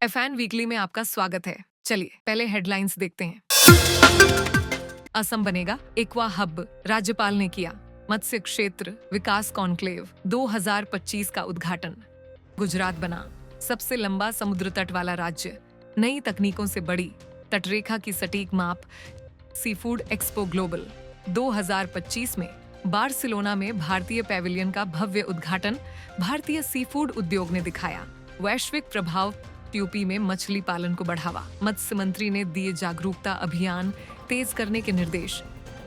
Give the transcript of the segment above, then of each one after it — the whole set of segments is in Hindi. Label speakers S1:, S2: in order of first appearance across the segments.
S1: एफएन वीकली में आपका स्वागत है। चलिए पहले हेडलाइंस देखते हैं। असम बनेगा एक्वा हब, राज्यपाल ने किया मत्स्य क्षेत्र विकास कॉन्क्लेव 2025 का उद्घाटन। गुजरात बना सबसे लंबा समुद्र तट वाला राज्य, नई तकनीकों से बड़ी तटरेखा की सटीक माप। सी फूड एक्सपो ग्लोबल 2025 में बार्सिलोना में भारतीय पैविलियन का भव्य उद्घाटन, भारतीय सी फूड उद्योग ने दिखाया वैश्विक प्रभाव। यूपी में मछली पालन को बढ़ावा, मत्स्य मंत्री ने दिए जागरूकता अभियान तेज करने के निर्देश।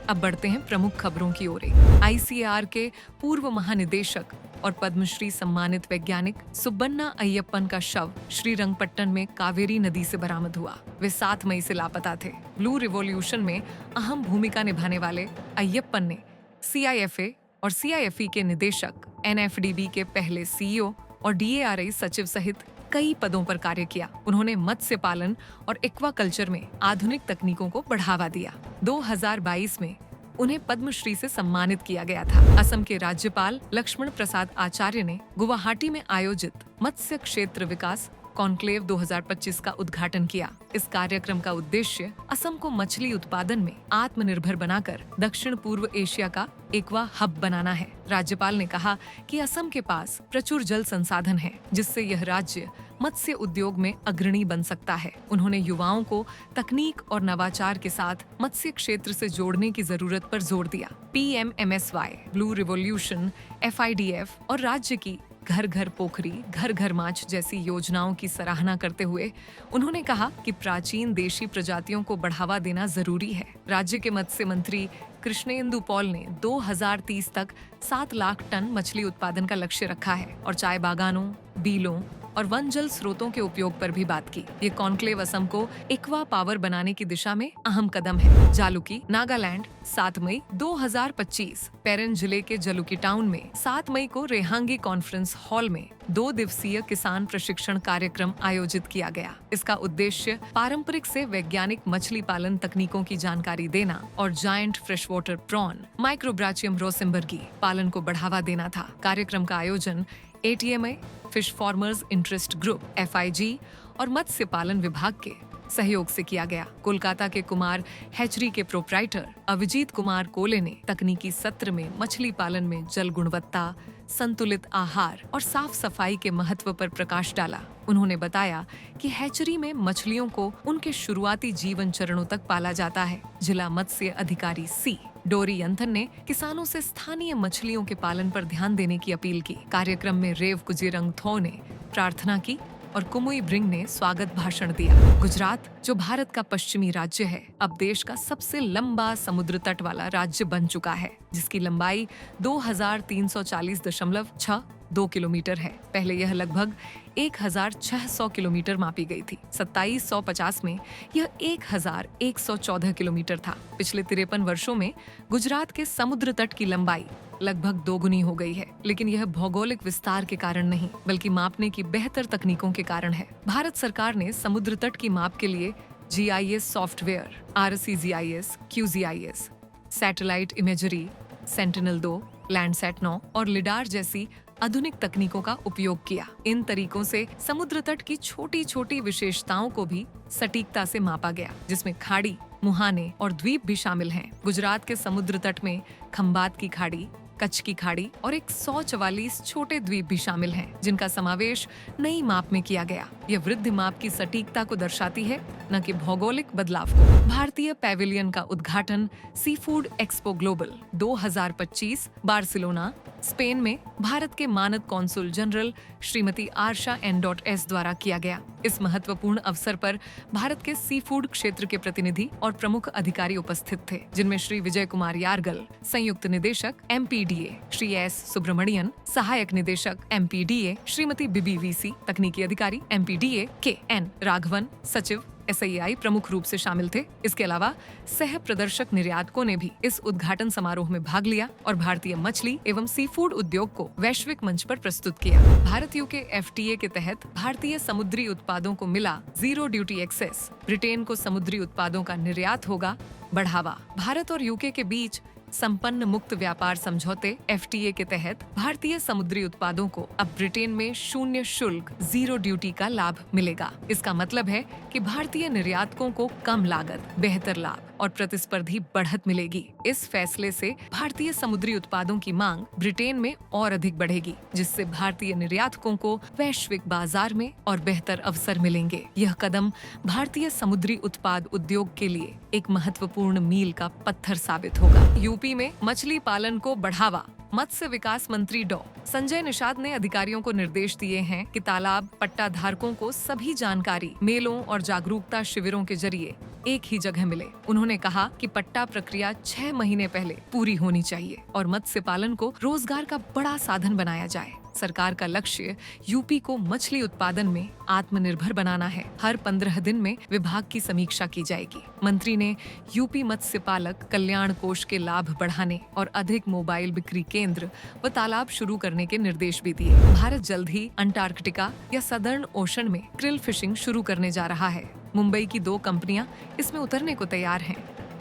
S1: अब बढ़ते हैं प्रमुख खबरों की ओर। आईसीएआर के पूर्व महानिदेशक और पद्मश्री सम्मानित वैज्ञानिक सुब्बन्ना अय्यप्पन का शव श्रीरंगपट्टन में कावेरी नदी से बरामद हुआ। वे 7 मई से लापता थे। ब्लू रिवॉल्यूशन में अहम भूमिका निभाने वाले अय्यप्पन ने सीआईएफए और सीआईएफई के निदेशक, एनएफडीबी के पहले सीईओ और डीएआरआई सचिव सहित कई पदों पर कार्य किया। उन्होंने मत्स्य पालन और एक्वाकल्चर में आधुनिक तकनीकों को बढ़ावा दिया। 2022 में उन्हें पद्मश्री से सम्मानित किया गया था। असम के राज्यपाल लक्ष्मण प्रसाद आचार्य ने गुवाहाटी में आयोजित मत्स्य क्षेत्र विकास कॉन्क्लेव 2025 का उद्घाटन किया। इस कार्यक्रम का उद्देश्य असम को मछली उत्पादन में आत्मनिर्भर बनाकर दक्षिण पूर्व एशिया का एक्वा हब बनाना है। राज्यपाल ने कहा कि असम के पास प्रचुर जल संसाधन है, जिससे यह राज्य मत्स्य उद्योग में अग्रणी बन सकता है। उन्होंने युवाओं को तकनीक और नवाचार के साथ मत्स्य क्षेत्र से जोड़ने की जरूरत पर जोर दिया। पीएमएमएसवाई, ब्लू रिवॉल्यूशन, एफआईडीएफ और राज्य की घर घर पोखरी, घर घर माछ जैसी योजनाओं की सराहना करते हुए उन्होंने कहा कि प्राचीन देशी प्रजातियों को बढ़ावा देना जरूरी है। राज्य के मत्स्य मंत्री कृष्णेंदु पॉल ने 2030 तक 7 लाख टन मछली उत्पादन का लक्ष्य रखा है और चाय बागानों, बीलों और वन जल स्रोतों के उपयोग पर भी बात की। ये कॉन्क्लेव असम को एक्वा पावर बनाने की दिशा में अहम कदम है। जालुकी, नागालैंड 7 मई 2025। पेरेन जिले के जलुकी टाउन में 7 मई को रेहांगी कॉन्फ्रेंस हॉल में 2 दिवसीय किसान प्रशिक्षण कार्यक्रम आयोजित किया गया। इसका उद्देश्य पारंपरिक से वैज्ञानिक मछली पालन तकनीकों की जानकारी देना और giant fresh water prawn macrobrachium rosenbergii पालन को बढ़ावा देना था। कार्यक्रम का आयोजन ATMA, fish farmers interest group FIG और मत्स्य पालन विभाग के सहयोग से किया गया। कोलकाता के कुमार हैचरी के प्रोप्राइटर अभिजीत कुमार कोले ने तकनीकी सत्र में मछली पालन में जल गुणवत्ता, संतुलित आहार और साफ सफाई के महत्व पर प्रकाश डाला। उन्होंने बताया कि हैचरी में मछलियों को उनके शुरुआती जीवन चरणों तक पाला जाता है। जिला मत्स्य अधिकारी सी डोरी यंथन ने किसानों से स्थानीय मछलियों के पालन पर ध्यान देने की अपील की। कार्यक्रम में रेव कुजेरंगथो ने प्रार्थना की और कुमुई ब्रिंग ने स्वागत भाषण दिया। गुजरात, जो भारत का पश्चिमी राज्य है, अब देश का सबसे लंबा समुद्र तट वाला राज्य बन चुका है, जिसकी लंबाई 2340.62 किलोमीटर है। पहले यह लगभग 1600 किलोमीटर मापी गई थी। 2750 में यह 1114 किलोमीटर था। पिछले 53 वर्षों में गुजरात के समुद्र तट की लंबाई लगभग दोगुनी हो गई है, लेकिन यह भौगोलिक विस्तार के कारण नहीं, बल्कि मापने की बेहतर तकनीकों के कारण है। भारत सरकार ने समुद्र तट की माप के लिए GIS software, ArcGIS, QGIS, satellite imagery, Sentinel, लैंडसैट 9 और लिडार जैसी आधुनिक तकनीकों का उपयोग किया। इन तरीकों से समुद्र तट की छोटी छोटी विशेषताओं को भी सटीकता से मापा गया, जिसमें खाड़ी, मुहाने और द्वीप भी शामिल हैं। गुजरात के समुद्र तट में खंबात की खाड़ी, कच्छ की खाड़ी और 144 छोटे द्वीप भी शामिल हैं, जिनका समावेश नई माप में किया गया। यह वृद्धि माप की सटीकता को दर्शाती है, न कि भौगोलिक बदलाव को। भारतीय पैविलियन का उद्घाटन sea food expo global 2025 Barcelona, Spain में भारत के मानद consul general Shrimati Arsha N द्वारा किया गया। इस महत्वपूर्ण अवसर पर भारत के सी फूड क्षेत्र के प्रतिनिधि और प्रमुख अधिकारी उपस्थित थे, जिनमें श्री विजय कुमार यारगल, संयुक्त निदेशक एमपीडीए, श्री एस सुब्रमणियन, सहायक निदेशक एमपीडीए, श्रीमती बीबी वीसी, तकनीकी अधिकारी एमपीडीए के एन राघवन, सचिव एसआईआई प्रमुख रूप से शामिल थे। इसके अलावा सह प्रदर्शक निर्यातकों ने भी इस उद्घाटन समारोह में भाग लिया और भारतीय मछली एवं सी फूड उद्योग को वैश्विक मंच पर प्रस्तुत किया। भारत यूके एफटीए के तहत भारतीय समुद्री उत्पादों को मिला 0 ड्यूटी एक्सेस। ब्रिटेन को समुद्री उत्पादों का निर्यात होगा बढ़ावा। भारत और यूके के बीच संपन्न मुक्त व्यापार समझौते FTA के तहत भारतीय समुद्री उत्पादों को अब ब्रिटेन में शून्य शुल्क, जीरो ड्यूटी का लाभ मिलेगा। इसका मतलब है कि भारतीय निर्यातकों को कम लागत, बेहतर लाभ और प्रतिस्पर्धी बढ़त मिलेगी। इस फैसले से भारतीय समुद्री उत्पादों की मांग ब्रिटेन में और अधिक बढ़ेगी, जिससे भारतीय निर्यातकों को वैश्विक बाजार में और बेहतर अवसर मिलेंगे। यह कदम भारतीय समुद्री उत्पाद उद्योग के लिए एक महत्वपूर्ण मील का पत्थर साबित होगा। यूपी में मछली पालन को बढ़ावा। मत्स्य विकास मंत्री डॉ. संजय निषाद ने अधिकारियों को निर्देश दिए हैं कि तालाब पट्टा धारकों को सभी जानकारी मेलों और जागरूकता शिविरों के जरिए एक ही जगह मिले। उन्होंने कहा कि पट्टा प्रक्रिया 6 महीने पहले पूरी होनी चाहिए और मत्स्य पालन को रोजगार का बड़ा साधन बनाया जाए। सरकार का लक्ष्य यूपी को मछली उत्पादन में आत्मनिर्भर बनाना है। हर 15 दिन में विभाग की समीक्षा की जाएगी। मंत्री ने यूपी मत्स्य पालक कल्याण कोष के लाभ बढ़ाने और अधिक मोबाइल बिक्री केंद्र व तालाब शुरू करने के निर्देश भी दिए। भारत जल्द ही अंटार्कटिका या सदर्न ओशन में क्रिल फिशिंग शुरू करने जा रहा है। मुंबई की 2 कंपनियां इसमें उतरने को तैयार हैं।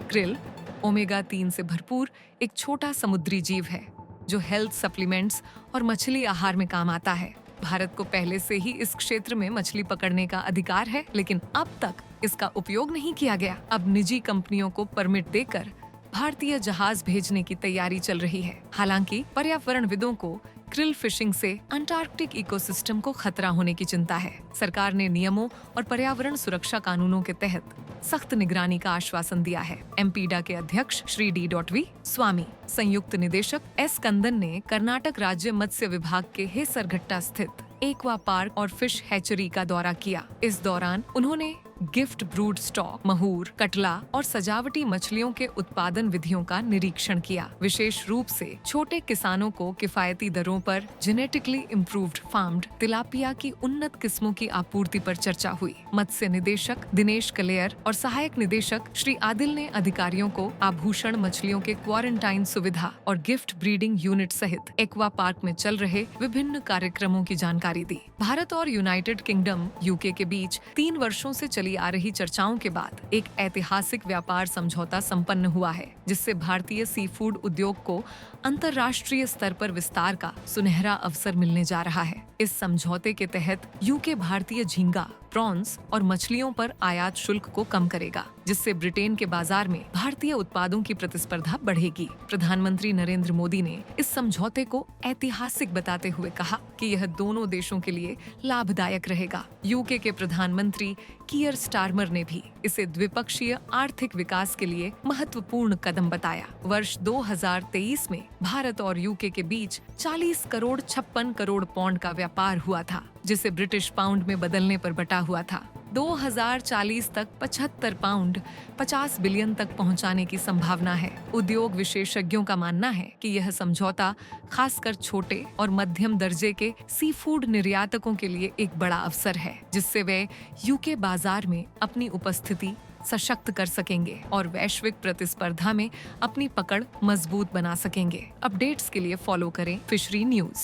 S1: क्रिल ओमेगा 3 से भरपूर एक छोटा समुद्री जीव है जो हेल्थ सप्लीमेंट्स और मछली आहार में काम आता है। भारत को पहले से ही इस क्षेत्र में मछली पकड़ने का अधिकार है, लेकिन अब तक इसका उपयोग नहीं किया गया। अब निजी कंपनियों को परमिट देकर भारतीय जहाज भेजने की तैयारी चल रही है। हालांकि पर्यावरणविदों को क्रिल फिशिंग से अंटार्कटिक इकोसिस्टम को खतरा होने की चिंता है। सरकार ने नियमों और पर्यावरण सुरक्षा कानूनों के तहत सख्त निगरानी का आश्वासन दिया है। एमपीडा के अध्यक्ष श्री D.V. स्वामी, संयुक्त निदेशक S. कंदन ने कर्नाटक राज्य मत्स्य विभाग के हेसरघट्टा स्थित एक्वा पार्क और फिश हैचरी का दौरा किया। इस दौरान उन्होंने गिफ्ट ब्रूड स्टॉक, महूर, कटला और सजावटी मछलियों के उत्पादन विधियों का निरीक्षण किया। विशेष रूप से छोटे किसानों को किफायती दरों पर जेनेटिकली इम्प्रूव्ड फार्म्ड तिलापिया की उन्नत किस्मों की आपूर्ति पर चर्चा हुई। मत्स्य निदेशक दिनेश कलेयर और सहायक निदेशक श्री आदिल ने अधिकारियों को आभूषण मछलियों के क्वारंटाइन सुविधा और गिफ्ट ब्रीडिंग यूनिट सहित एक्वा पार्क में चल रहे विभिन्न कार्यक्रमों की जानकारी दी। भारत और यूनाइटेड किंगडम यूके के बीच 3 वर्षों से चली आ रही चर्चाओं के बाद एक ऐतिहासिक व्यापार समझौता संपन्न हुआ है, जिससे भारतीय सी फूड उद्योग को अंतर्राष्ट्रीय स्तर पर विस्तार का सुनहरा अवसर मिलने जा रहा है। इस समझौते के तहत यूके भारतीय झींगा, प्रॉन्स और मछलियों पर आयात शुल्क को कम करेगा, जिससे ब्रिटेन के बाजार में भारतीय उत्पादों की प्रतिस्पर्धा बढ़ेगी। प्रधानमंत्री नरेंद्र मोदी ने इस समझौते को ऐतिहासिक बताते हुए कहा कि यह दोनों देशों के लिए लाभदायक रहेगा। यूके के प्रधानमंत्री कीयर स्टारमर ने भी इसे द्विपक्षीय आर्थिक विकास के लिए महत्वपूर्ण कदम बताया। वर्ष 2023 में भारत और यूके के बीच 40 करोड़ 56 करोड़ पौंड का व्यापार हुआ था, जिसे ब्रिटिश पाउंड में बदलने पर बटा हुआ था। 2040 तक 75 पाउंड 50 बिलियन तक पहुंचाने की संभावना है। उद्योग विशेषज्ञों का मानना है कि यह समझौता खासकर छोटे और मध्यम दर्जे के सी फूड निर्यातकों के लिए एक बड़ा अवसर है, जिससे वे यूके बाजार में अपनी उपस्थिति सशक्त कर सकेंगे और वैश्विक प्रतिस्पर्धा में अपनी पकड़ मजबूत बना सकेंगे। अपडेट्स के लिए फॉलो करें फिशरी न्यूज।